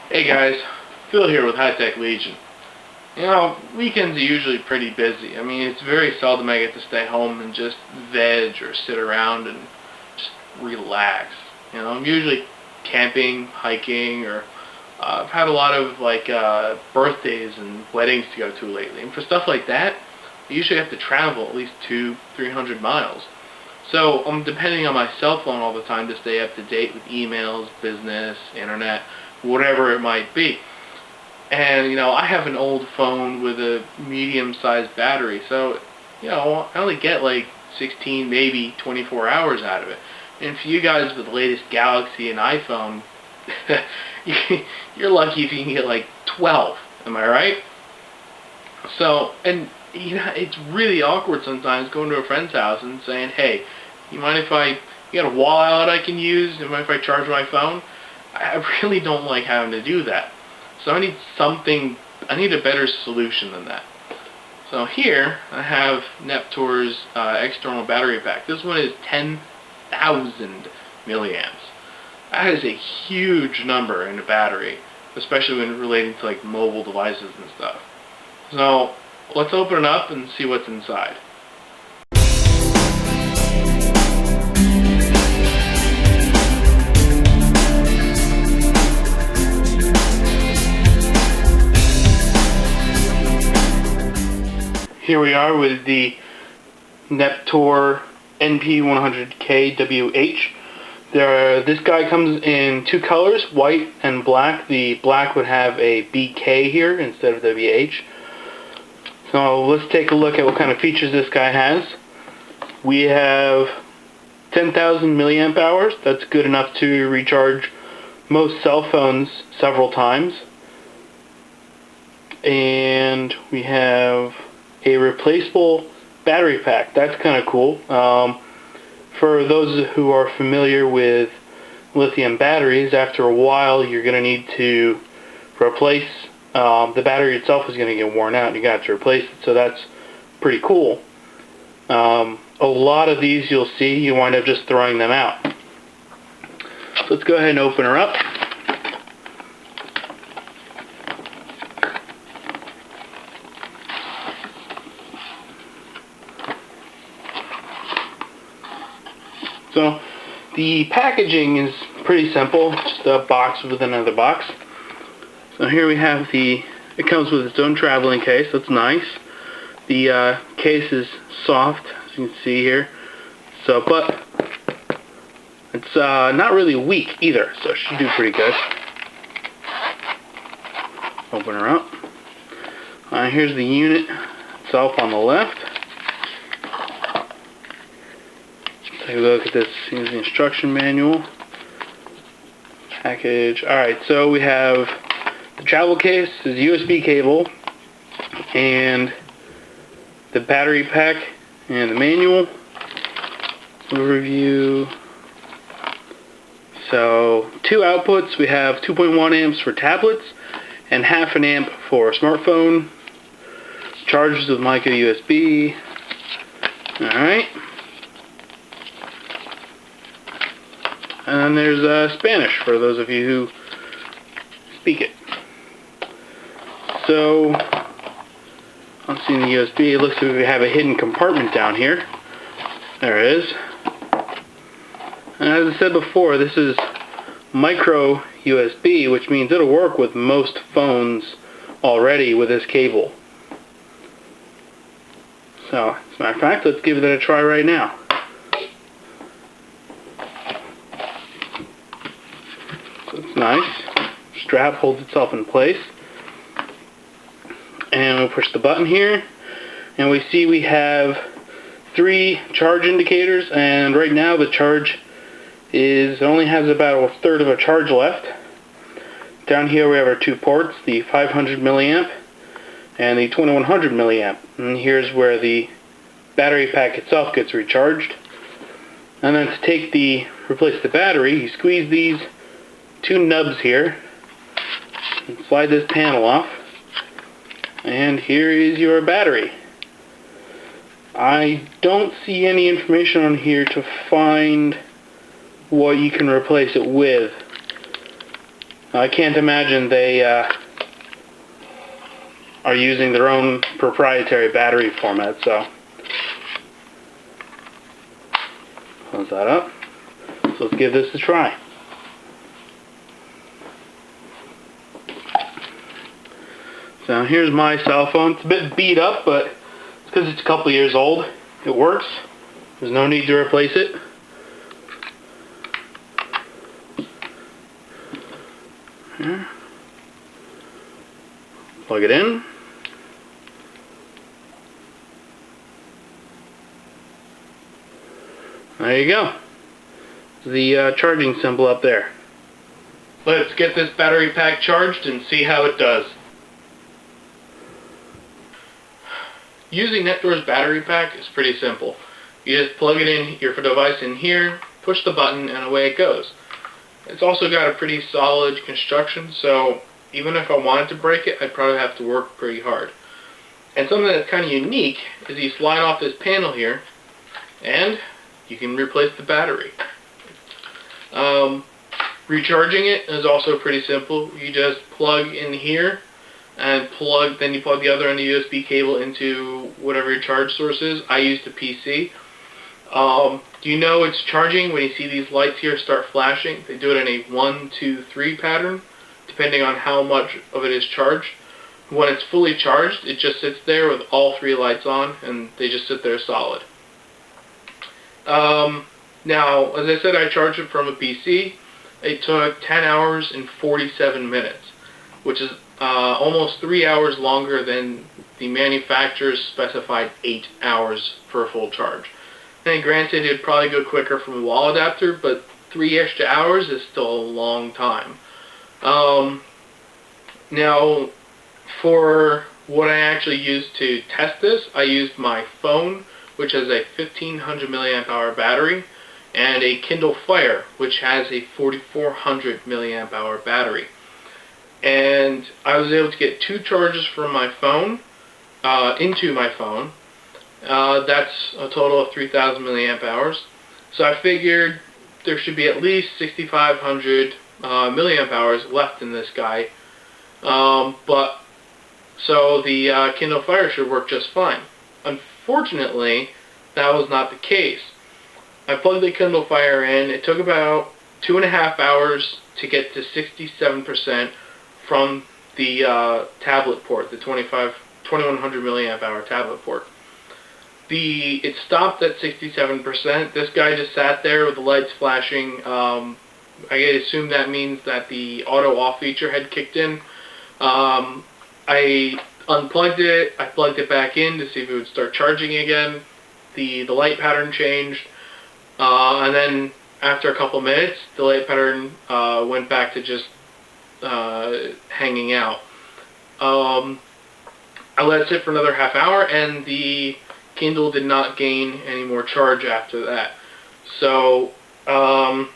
Hey guys, Phil here with High Tech Legion. You know, weekends are usually pretty busy. I mean, it's very seldom I get to stay home and just veg or sit around and just relax. You know, I'm usually camping, hiking, or I've had a lot of birthdays and weddings to go to lately. And for stuff like that, I usually have to travel at least 200-300 miles. So I'm depending on my cell phone all the time to stay up to date with emails, business, internet, whatever it might be. And, you know, I have an old phone with a medium-sized battery, so, you know, I only get like 16, maybe 24 hours out of it. And for you guys with the latest Galaxy and iPhone, you're lucky if you can get like 12, am I right? So, and, you know, it's really awkward sometimes going to a friend's house and saying, hey, you mind if you got a wall outlet I can use? You mind if I charge my phone? I really don't like having to do that. So I need a better solution than that. So here I have Neptor's external battery pack. This one is 10,000 milliamps. That is a huge number in a battery, especially when relating to like mobile devices and stuff. So let's open it up and see what's inside. Here we are with the Neptor NP100K-WH. This guy comes in two colors, white and black. The black would have a BK here instead of WH. So let's take a look at what kind of features this guy has. We have 10,000 milliamp hours. That's good enough to recharge most cell phones several times. And we have a replaceable battery pack. That's kind of cool. For those who are familiar with lithium batteries, after a while you're going to need to replace the battery itself is going to get worn out and you got to replace it, so that's pretty cool. A lot of these you'll see you wind up just throwing them out. So let's go ahead and open her up. So the packaging is pretty simple, just a box with another box. So here we have it comes with its own traveling case. That's nice. The case is soft, as you can see here. So, but it's not really weak either, so it should do pretty good. Open her up. Here's the unit itself on the left. Take a look at this. Here's the instruction manual. Package. Alright, so we have the travel case, the USB cable, and the battery pack, and the manual. Overview. So, two outputs. We have 2.1 amps for tablets, and half an amp for a smartphone. Charges with micro USB. Alright. And there's Spanish for those of you who speak it. So, I'm seeing the USB. It looks like we have a hidden compartment down here. There it is. And as I said before, this is micro USB, which means it'll work with most phones already with this cable. So, as a matter of fact, let's give it a try right now. It's nice. Strap holds itself in place. And we'll push the button here. And we see we have 3 charge indicators. And right now the charge only has about a third of a charge left. Down here we have our 2 ports, the 500 milliamp and the 2100 milliamp. And here's where the battery pack itself gets recharged. And then to replace the battery, you squeeze these 2 nubs here and slide this panel off, and here is your battery. I don't see any information on here to find what you can replace it with. I can't imagine they are using their own proprietary battery format, so close that up. So let's give this a try. So here's my cell phone. It's a bit beat up, but it's because it's a couple years old. It works. There's no need to replace it. Here. Plug it in. There you go. The charging symbol up there. Let's get this battery pack charged and see how it does. Using Neptor's battery pack is pretty simple. You just plug it in your device in here, push the button, and away it goes. It's also got a pretty solid construction, so even if I wanted to break it, I'd probably have to work pretty hard. And something that's kind of unique is you slide off this panel here, and you can replace the battery. Recharging it is also pretty simple. You just plug in here and then you plug the other end of the USB cable into whatever your charge source is. I use the PC. Do you know it's charging when you see these lights here start flashing? They do it in a 1, 2, 3 pattern, depending on how much of it is charged. When it's fully charged, it just sits there with all 3 lights on, and they just sit there solid. Now, as I said, I charged it from a PC. It took 10 hours and 47 minutes, which is almost 3 hours longer than the manufacturer's specified 8 hours for a full charge. And granted, it'd probably go quicker from a wall adapter, but 3 extra hours is still a long time. Now, for what I actually used to test this, I used my phone, which has a 1500 milliamp hour battery, and a Kindle Fire, which has a 4400 milliamp hour battery. And I was able to get 2 charges from my phone into my phone. That's a total of 3000 milliamp hours. So I figured there should be at least 6500 milliamp hours left in this guy. So the Kindle Fire should work just fine. Unfortunately, that was not the case. I plugged the Kindle Fire in. It took about 2.5 hours to get to 67% from the tablet port, the 2100 milliamp hour tablet port. It stopped at 67%. This guy just sat there with the lights flashing. I assume that means that the auto off feature had kicked in. I unplugged it. I plugged it back in to see if it would start charging again. The light pattern changed. And then after a couple minutes, the light pattern went back to just hanging out. I let it sit for another half hour, and the Kindle did not gain any more charge after that. So I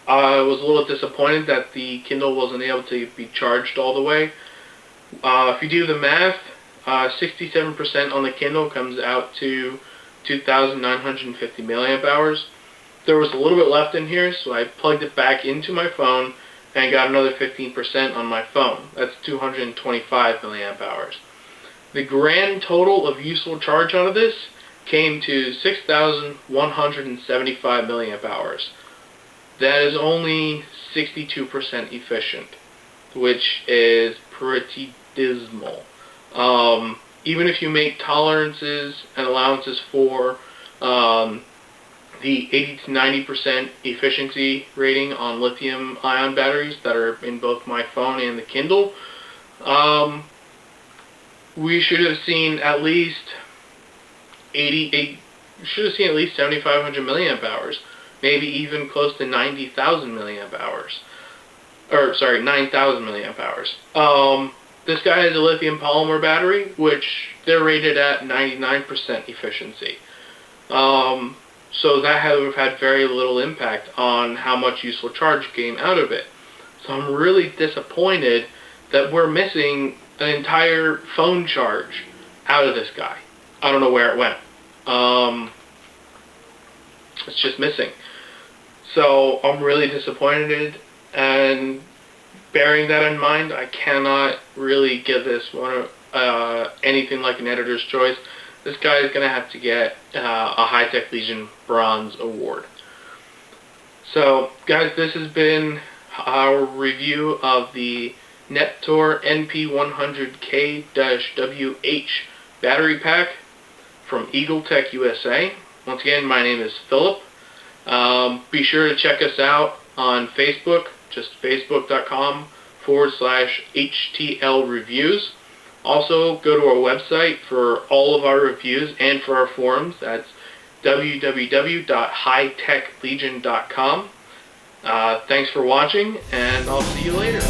was a little disappointed that the Kindle wasn't able to be charged all the way. If you do the math, 67% on the Kindle comes out to 2,950 milliamp hours. There was a little bit left in here, so I plugged it back into my phone and got another 15% on my phone. That's 225 milliamp hours. The grand total of useful charge out of this came to 6,175 milliamp hours. That is only 62% efficient, which is pretty dismal. Even if you make tolerances and allowances for the 80 to 90% efficiency rating on lithium-ion batteries that are in both my phone and the Kindle, we should have seen at least 7,500 milliamp hours, maybe even close to 90,000 milliamp hours. Or, sorry, 9,000 milliamp hours. This guy has a lithium polymer battery, which they're rated at 99% efficiency. So that would have had very little impact on how much useful charge came out of it. So I'm really disappointed that we're missing an entire phone charge out of this guy. I don't know where it went. It's just missing. So I'm really disappointed And bearing that in mind, I cannot really give this one anything like an editor's choice. This guy is going to have to get a Hi-Tech Legion Bronze Award. So, guys, this has been our review of the Neptor NP100K-WH battery pack from EagleTech USA. Once again, my name is Philip. Be sure to check us out on Facebook, just facebook.com/HTL Reviews. Also, go to our website for all of our reviews and for our forums. That's www.hightechlegion.com. Thanks for watching, and I'll see you later.